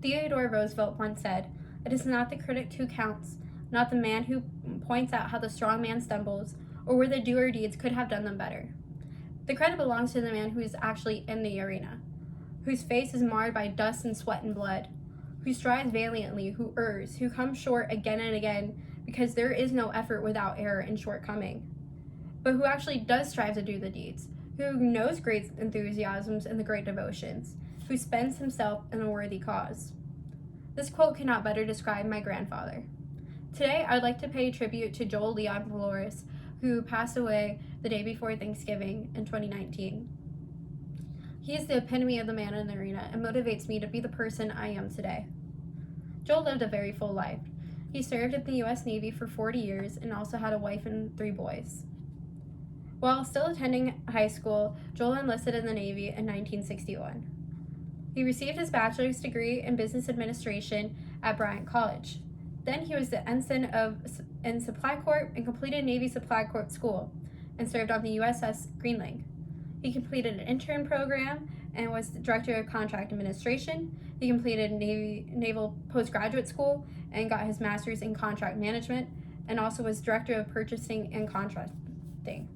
Theodore Roosevelt once said, "It is not the critic who counts, not the man who points out how the strong man stumbles, or where the doer deeds could have done them better. The credit belongs to the man who is actually in the arena, whose face is marred by dust and sweat and blood, who strives valiantly, who errs, who comes short again and again, because there is no effort without error and shortcoming, but who actually does strive to do the deeds, who knows great enthusiasms and the great devotions, who spends himself in a worthy cause." This quote cannot better describe my grandfather. Today, I'd like to pay tribute to Joel Leon Biliouris, who passed away the day before Thanksgiving in 2019. He is the epitome of the man in the arena and motivates me to be the person I am today. Joel lived a very full life. He served in the U.S. Navy for 40 years and also had a wife and 3 boys. While still attending high school, Joel enlisted in the Navy in 1961. He received his bachelor's degree in business administration at Bryant College. Then he was the ensign in Supply Corps and completed Navy Supply Corps school and served on the USS Greenland. He completed an intern program and was the director of contract administration. He completed Naval postgraduate school and got his master's in contract management, and also was director of purchasing and contracting.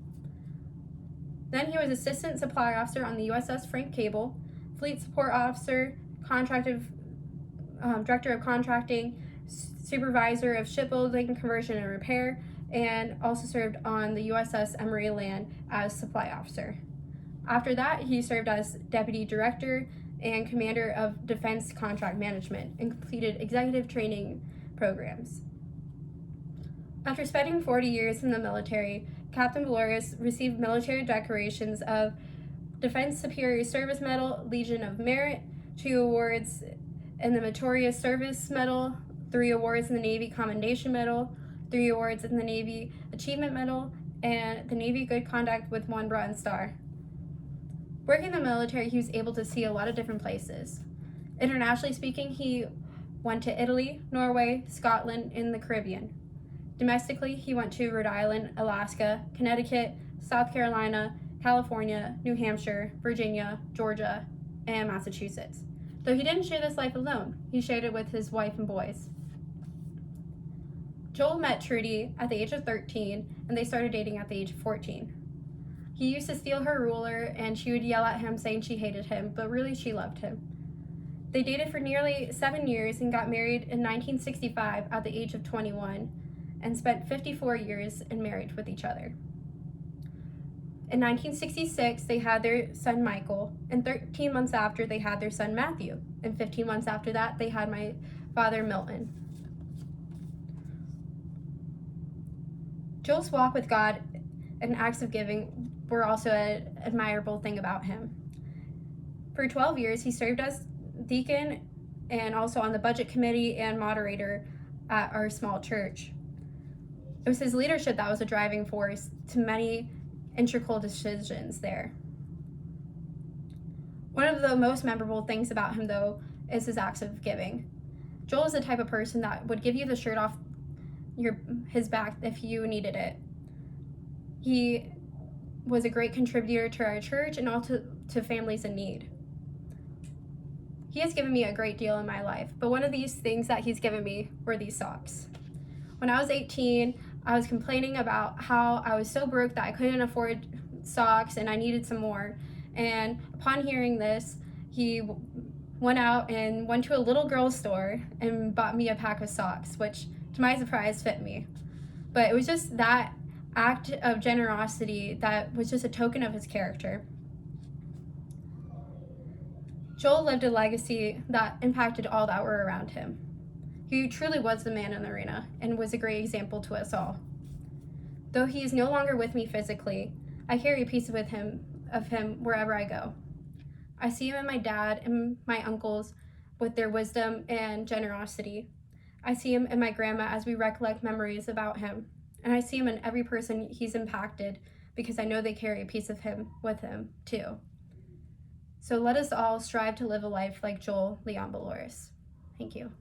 Then he was assistant supply officer on the USS Frank Cable, fleet support officer, director of contracting, supervisor of shipbuilding, conversion and repair, and also served on the USS Emery Land as supply officer. After that, he served as deputy director and commander of defense contract management and completed executive training programs. After spending 40 years in the military, Captain Biliouris received military decorations of Defense Superior Service Medal, Legion of Merit, 2 awards in the Meritorious Service Medal, 3 awards in the Navy Commendation Medal, 3 awards in the Navy Achievement Medal, and the Navy Good Conduct with 1 Bronze Star. Working in the military, he was able to see a lot of different places. Internationally speaking, he went to Italy, Norway, Scotland, and the Caribbean. Domestically, he went to Rhode Island, Alaska, Connecticut, South Carolina, California, New Hampshire, Virginia, Georgia, and Massachusetts. Though he didn't share this life alone, he shared it with his wife and boys. Joel met Trudy at the age of 13, and they started dating at the age of 14. He used to steal her ruler, and she would yell at him saying she hated him, but really she loved him. They dated for nearly 7 years and got married in 1965 at the age of 21, and spent 54 years in marriage with each other. In 1966, they had their son Michael, and 13 months after, they had their son Matthew, and 15 months after that, they had my father Milton. Joel's walk with God and acts of giving were also an admirable thing about him. For 12 years, he served as deacon and also on the budget committee and moderator at our small church. It was his leadership that was a driving force to many integral decisions there. One of the most memorable things about him, though, is his acts of giving. Joel is the type of person that would give you the shirt off his back if you needed it. He was a great contributor to our church and also to families in need. He has given me a great deal in my life, but one of these things that he's given me were these socks. When I was 18, I was complaining about how I was so broke that I couldn't afford socks and I needed some more. And upon hearing this, he went out and went to a little girl's store and bought me a pack of socks, which to my surprise fit me. But it was just that act of generosity that was just a token of his character. Joel lived a legacy that impacted all that were around him. He truly was the man in the arena and was a great example to us all. Though he is no longer with me physically, I carry a piece of him wherever I go. I see him in my dad and my uncles with their wisdom and generosity. I see him in my grandma as we recollect memories about him. And I see him in every person he's impacted because I know they carry a piece of him with him too. So let us all strive to live a life like Joel Leon Biliouris. Thank you.